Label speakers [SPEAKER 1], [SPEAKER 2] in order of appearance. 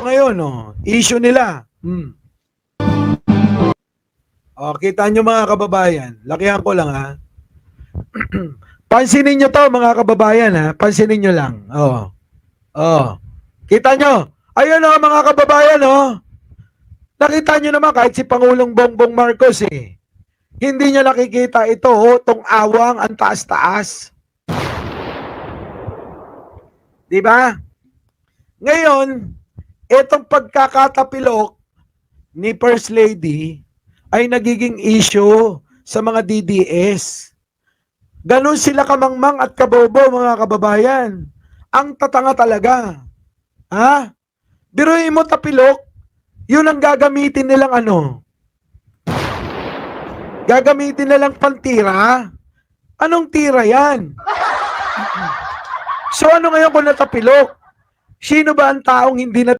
[SPEAKER 1] ngayon, issue nila. Kita nyo mga kababayan, lakihan ko lang ha. Pansinin nyo to mga kababayan ha, pansinin nyo lang. Kita nyo, ayun mga kababayan nakita nyo naman kahit si Pangulong Bongbong Marcos hindi niya nakikita ito tong awang ang taas-taas. Diba? Ngayon, itong pagkakatapilok ni First Lady ay nagiging issue sa mga DDS. Ganon sila kamangmang at kabobo mga kababayan. Ang tatanga talaga. Ha? Biruin mo tapilok, yun ang gagamitin nilang Gagamitin nilang pantira. Anong tira yan? So ano ngayon kung natapilok? Sino ba ang taong hindi